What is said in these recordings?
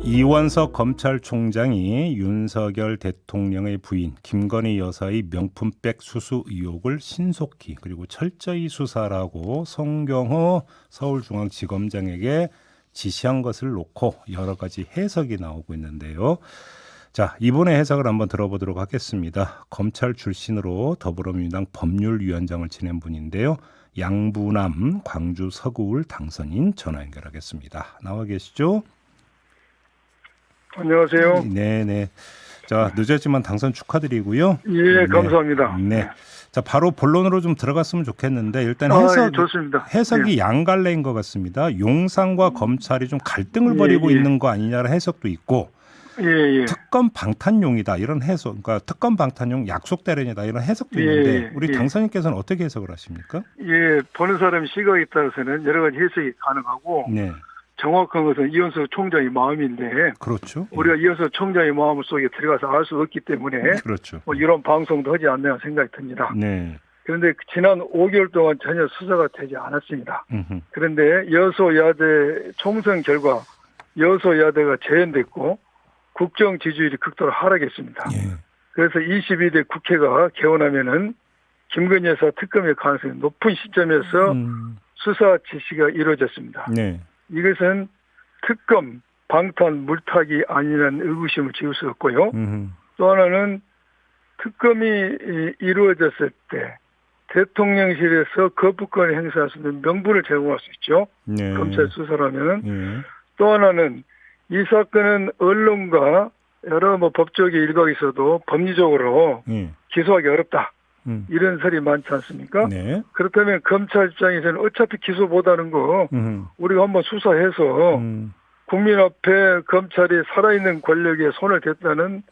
이원석 검찰총장이 윤석열 대통령의 부인 김건희 여사의 명품백 수수 의혹을 신속히 그리고 철저히 수사라고 송경호 서울중앙지검장에게 지시한 것을 놓고 여러 가지 해석이 나오고 있는데요. 자, 이번에 해석을 한번 들어보도록 하겠습니다. 검찰 출신으로 더불어민주당 법률위원장을 지낸 분인데요. 양부남 광주 서구울 당선인 전화 연결하겠습니다. 나와 계시죠? 안녕하세요. 네네. 자, 늦었지만 당선 축하드리고요. 예, 감사합니다. 네. 자, 바로 본론으로 좀 들어갔으면 좋겠는데 일단 예, 좋습니다. 해석이 예. 양갈래인 것 같습니다. 용산과 검찰이 좀 갈등을 벌이고 있는 거 아니냐는 해석도 있고, 특검 방탄용이다 이런 해석, 그러니까 특검 방탄용 약속 대련이다 이런 해석도 있는데 우리 당선인께서는 어떻게 해석을 하십니까? 예, 보는 사람 시각에 따라서는 여러 가지 해석이 가능하고. 네. 정확한 것은 이원석 총장의 마음인데, 그렇죠. 우리가 이원석 총장의 마음 속에 들어가서 알 수 없기 때문에, 그렇죠. 뭐 이런 방송도 하지 않나 생각이 듭니다. 네. 그런데 지난 5개월 동안 전혀 수사가 되지 않았습니다. 그런데 여소야대 총선 결과 여소야대가 재연됐고 국정 지지율이 극도로 하락했습니다. 예. 그래서 22대 국회가 개원하면은 김건희 여사 특검의 가능성이 높은 시점에서 수사 지시가 이루어졌습니다. 네. 이것은 특검 방탄 물타기 아니라는 의구심을 지울 수 없고요. 또 하나는 특검이 이루어졌을 때 대통령실에서 거부권을 행사할 수 있는 명분을 제공할 수 있죠. 네. 검찰 수사라면은. 또 하나는 이 사건은 언론과 여러 법조계 일각에 있어도 법리적으로 기소하기 어렵다. 이런 설이 많지 않습니까? 네. 그렇다면 검찰 입장에서는 어차피 기소보다는 우리가 한번 수사해서 국민 앞에 검찰이 살아있는 권력에 손을 댔다는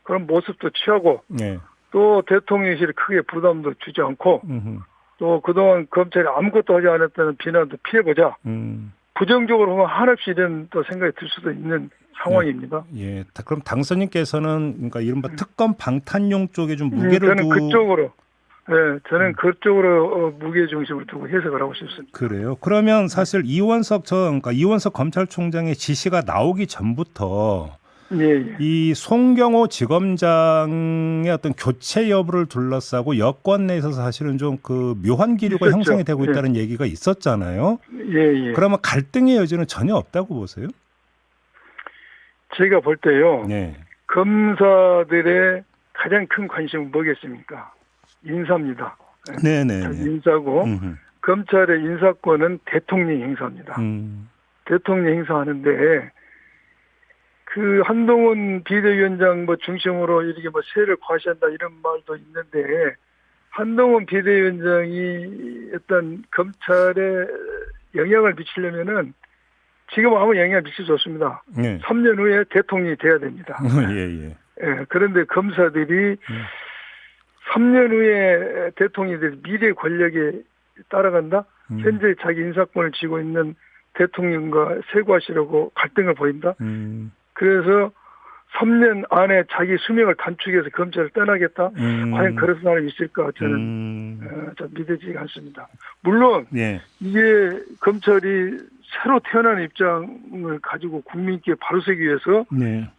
그런 모습도 취하고 또 대통령실이 크게 부담도 주지 않고 또 그동안 검찰이 아무것도 하지 않았다는 비난도 피해보자. 부정적으로 보면 한없이 이런 또 생각이 들 수도 있는 상황입니다. 예. 그럼 당선인께서는 그러니까 이른바 특검 방탄용 쪽에 좀 무게를 저는 그쪽으로. 네, 저는 그쪽으로 무게 중심을 두고 해석을 하고 싶습니다. 그래요. 그러면 사실 이원석 검찰총장의 지시가 나오기 전부터 이 송경호 지검장의 어떤 교체 여부를 둘러싸고 여권 내에서 사실은 좀 그 묘한 기류가 있었죠. 형성이 되고 있다는 얘기가 있었잖아요. 그러면 갈등의 여지는 전혀 없다고 보세요? 제가 볼 때요. 검사들의 가장 큰 관심은 뭐겠습니까? 인사입니다. 네네. 인사고 검찰의 인사권은 대통령이 행사합니다. 대통령이 행사하는데 그 한동훈 비대위원장 중심으로 이렇게 세를 과시한다 이런 말도 있는데 한동훈 비대위원장이 어떤 검찰에 영향을 미치려면은 지금 아무 영향을 미칠 수 없습니다. 3년 후에 대통령이 돼야 됩니다. 그런데 검사들이 3년 후에 대통령이 돼서 미래 권력에 따라간다? 현재 자기 인사권을 쥐고 있는 대통령과 세고하시려고 갈등을 보인다? 그래서 3년 안에 자기 수명을 단축해서 검찰을 떠나겠다? 과연 그런 사람이 있을까? 저는 좀 믿어지지 않습니다. 물론 이게 검찰이 새로 태어나는 입장을 가지고 국민께 바로서기 위해서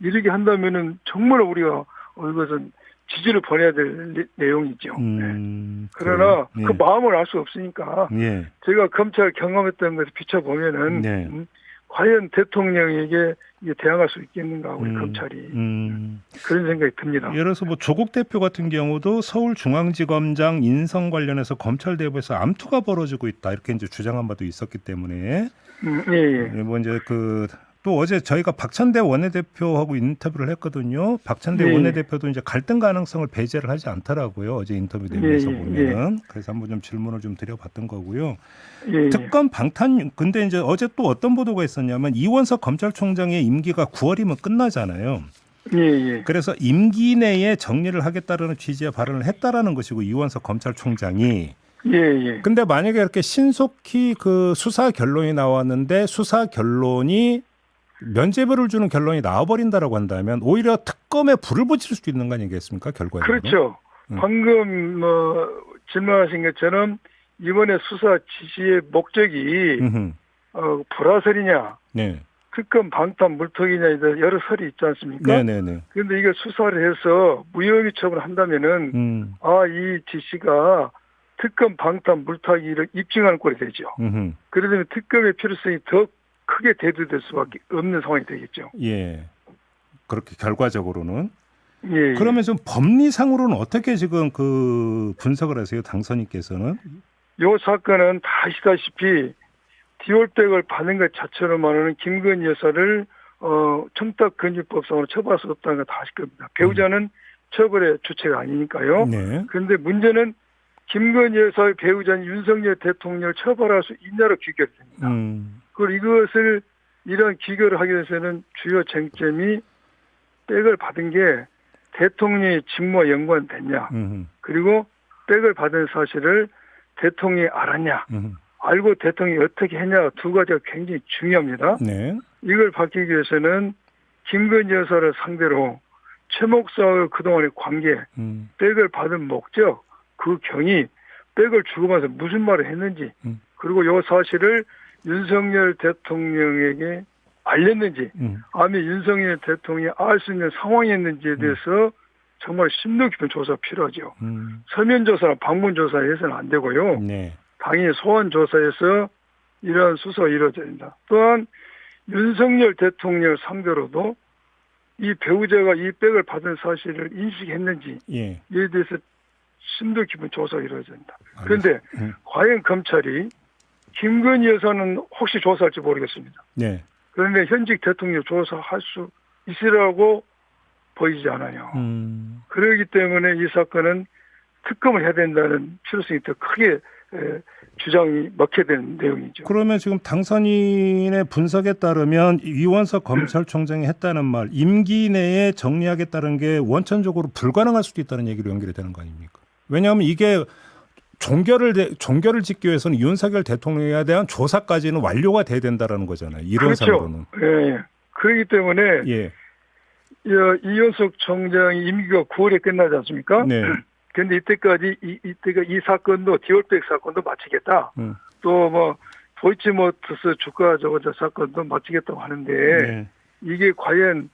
이렇게 한다면은 정말 우리가 이것은 지지를 보내야 될 내용이죠. 그러나 그 마음을 알 수 없으니까 제가 검찰 경험했던 것을 비춰보면은 과연 대통령에게 이게 대항할 수 있겠는가 우리 검찰이 그런 생각이 듭니다. 예를 들어서 조국 대표 같은 경우도 서울중앙지검장 인선 관련해서 검찰 내부에서 암투가 벌어지고 있다 이렇게 이제 주장한 바도 있었기 때문에 뭐 이제 또 어제 저희가 박찬대 원내대표하고 인터뷰를 했거든요. 박찬대 원내대표도 이제 갈등 가능성을 배제를 하지 않더라고요. 어제 인터뷰 내용에서 보면은. 그래서 한번 좀 질문을 좀 드려봤던 거고요. 특검 방탄, 근데 이제 어제 또 어떤 보도가 있었냐면 이원석 검찰총장의 임기가 9월이면 끝나잖아요. 그래서 임기 내에 정리를 하겠다라는 취지의 발언을 했다라는 것이고 이원석 검찰총장이. 근데 만약에 이렇게 신속히 그 수사 결론이 나왔는데 수사 결론이 면죄부를 주는 결론이 나와버린다라고 한다면 오히려 특검에 불을 붙일 수도 있는 거 아니겠습니까? 결과에. 그렇죠. 방금 질문하신 것처럼 이번에 수사 지시의 목적이 불화설이냐 특검 방탄 물턱이냐 이런 여러 설이 있지 않습니까? 네네네. 그런데 이걸 수사를 해서 무혐의 처분을 한다면은 이 지시가 특검 방탄 물타기를 입증하는 꼴이 되죠. 그러면 특검의 필요성이 더 크게 대두될 수밖에 없는 상황이 되겠죠. 예. 그렇게 결과적으로는. 예. 그러면 좀 법리상으로는 어떻게 지금 그 분석을 하세요, 당선인께서는? 이 사건은 다 아시다시피 디올백을 받은 것 자체로만은 김건희 여사를 청탁금지법상으로 처벌할 수 없다는 걸 다 아실 겁니다. 배우자는 처벌의 주체가 아니니까요. 네. 그런데 문제는 김건희 여사의 배우자인 윤석열 대통령을 처벌할 수 있냐로 귀결이 됩니다. 그리고 이것을 이런 귀결을 하기 위해서는 주요 쟁점이 백을 받은 게 대통령의 직무와 연관됐냐, 그리고 백을 받은 사실을 대통령이 알았냐, 알고 대통령이 어떻게 했냐, 두 가지가 굉장히 중요합니다. 네. 이걸 밝히기 위해서는 김건희 여사를 상대로 최 목사의 그동안의 관계, 백을 받은 목적, 그 경위, 백을 주고받아서 무슨 말을 했는지, 그리고 이 사실을 윤석열 대통령에게 알렸는지, 아니면 윤석열 대통령이 알 수 있는 상황이었는지에 대해서 정말 심도 깊은 조사가 필요하죠. 서면 조사나 방문 조사에서는 안 되고요. 네. 당연히 소환 조사에서 이러한 수사가 이루어져야 된다. 또한 윤석열 대통령을 상대로도 이 배우자가 이 백을 받은 사실을 인식했는지에 대해서 심도 깊은 조사가 이루어져야 된다. 그런데 과연 검찰이 김건희 여사는 혹시 조사할지 모르겠습니다. 네. 그런데 현직 대통령 조사할 수 있으라고 보이지 않아요. 그렇기 때문에 이 사건은 특검을 해야 된다는 필요성이 더 크게 주장이 먹게 되는 내용이죠. 그러면 지금 당선인의 분석에 따르면 이원석 검찰총장이 했다는 말, 임기 내에 정리하겠다는 게 원천적으로 불가능할 수도 있다는 얘기로 연결이 되는 거 아닙니까? 왜냐하면 이게 종결을 짓기 위해서는 윤석열 대통령에 대한 조사까지는 완료가 돼야 된다라는 거잖아요. 이론상으로는. 그렇죠. 예. 그렇기 때문에 이원석 총장이 임기가 9월에 끝나지 않습니까? 네. 그런데 이때까지 이때가 이 사건도 디올백 사건도 마치겠다. 또 뭐 도이치모터스 주가 저거저 사건도 마치겠다고 하는데 이게 과연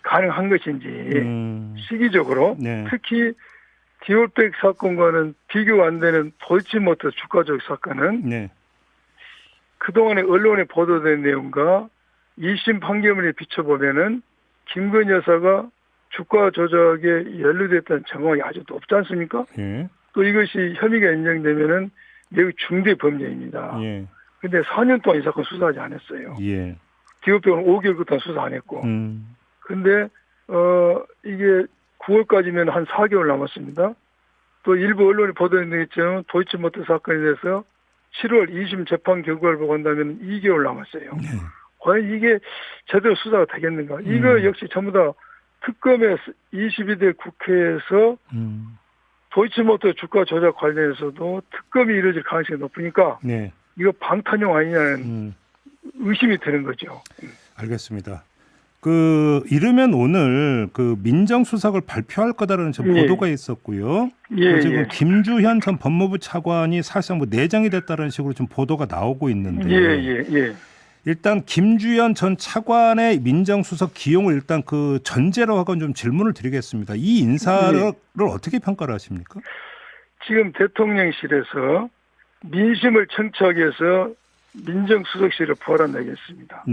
가능한 것인지 시기적으로 특히 디올백 사건과는 비교가 안 되는 도이치모터스 주가적 사건은 그동안에 언론에 보도된 내용과 2심 판결문에 비춰보면은 김건희 여사가 주가 조작에 연루됐다는 정황이 아주 높지 않습니까? 또 이것이 혐의가 인정되면은 매우 중대 범죄입니다. 그런데 4년 동안 이 사건 수사하지 않았어요. 디올백은 5개월 동안 수사 안 했고. 그런데 이게 9월까지면 한 4개월 남았습니다. 또 일부 언론이 보도된 것처럼 도이치모터 사건에 대해서 7월 2심 재판 결과를 보고 한다면 2개월 남았어요. 과연 이게 제대로 수사가 되겠는가? 이거 역시 전부 다 특검의 22대 국회에서 도이치모터 주가 조작 관련해서도 특검이 이루어질 가능성이 높으니까 이거 방탄용 아니냐는 의심이 드는 거죠. 알겠습니다. 이르면 오늘 민정수석을 발표할 거다라는 보도가 있었고요. 지금 김주현 전 법무부 차관이 사실상 내정이 됐다는 식으로 좀 보도가 나오고 있는데. 일단 김주현 전 차관의 민정수석 기용을 일단 전제로 하고 좀 질문을 드리겠습니다. 이 인사를 어떻게 평가를 하십니까? 지금 대통령실에서 민심을 청취하기 위해서 민정수석실을 부활한다고 했습니다.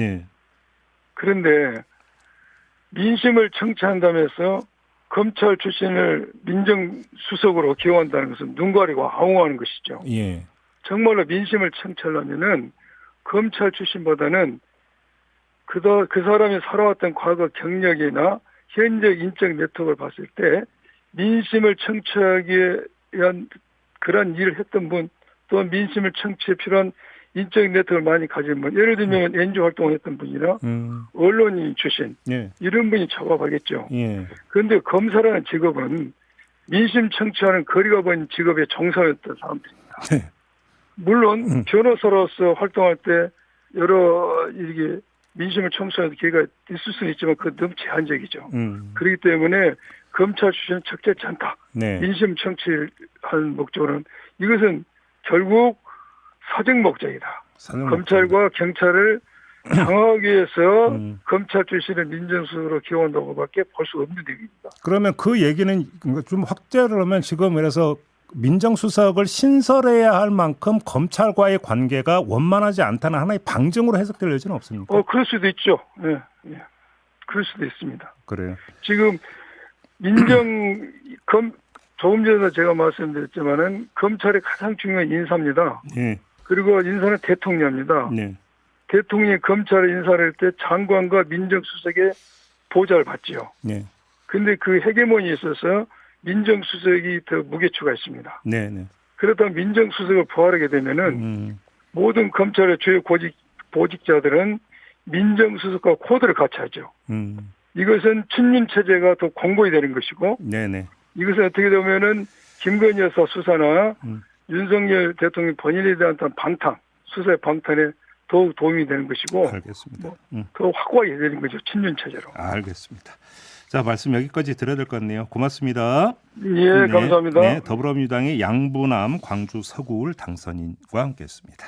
그런데 민심을 청취한다면서 검찰 출신을 민정수석으로 기용한다는 것은 눈 가리고 아웅하는 것이죠. 정말로 민심을 청취하려면은 검찰 출신보다는 그 사람이 살아왔던 과거 경력이나 현재 인적 네트워크를 봤을 때 민심을 청취하기 위한 그런 일을 했던 분, 또 민심을 청취에 필요한 인적 네트워크를 많이 가진 분, 예를 들면 NGO 활동을 했던 분이나 언론인 출신, 이런 분이 작업하겠죠. 그런데 검사라는 직업은 민심 청취하는 거리가 먼 직업의 정상이었던 사람들입니다. 물론 변호사로서 활동할 때 여러 이게 민심을 청취하는 기회가 있을 수는 있지만 그건 너무 제한적이죠. 그렇기 때문에 검찰 출신은 적절치 않다. 민심 청취하는 목적으로는 이것은 결국 사정 목적이다. 검찰과 경찰을 당하기 위해서 검찰 출신을 민정수석으로 기용한다고밖에 볼 수 없는 얘기입니다. 그러면 그 얘기는 좀 확대를 하면 지금 그래서 민정수석을 신설해야 할 만큼 검찰과의 관계가 원만하지 않다는 하나의 방증으로 해석될 여지는 없습니까? 그럴 수도 있죠. 예, 예. 그럴 수도 있습니다. 그래요. 지금 조금 전에 제가 말씀드렸지만은 검찰의 가장 중요한 인사입니다. 예. 그리고 인사는 대통령입니다. 네. 대통령이 검찰에 인사를 할 때 장관과 민정수석의 보좌를 받지요. 네. 근데 그 헤게모니에 있어서 민정수석이 더 무게추가 있습니다. 네. 네. 그렇다면 민정수석을 부활하게 되면은 모든 검찰의 주요 보직자들은 민정수석과 코드를 같이 하죠. 이것은 친윤 체제가 더 공고히 되는 것이고, 네네. 이것은 어떻게 되면은 김건희 여사 수사나 윤석열 대통령 본인에 대한 방탄, 수사의 방탄에 더욱 도움이 되는 것이고, 알겠습니다. 더 확고하게 되는 거죠. 친윤 체제로. 알겠습니다. 자, 말씀 여기까지 드려야 될 것 같네요. 고맙습니다. 예, 네, 감사합니다. 네, 더불어민주당의 양부남 광주 서구울 당선인과 함께했습니다.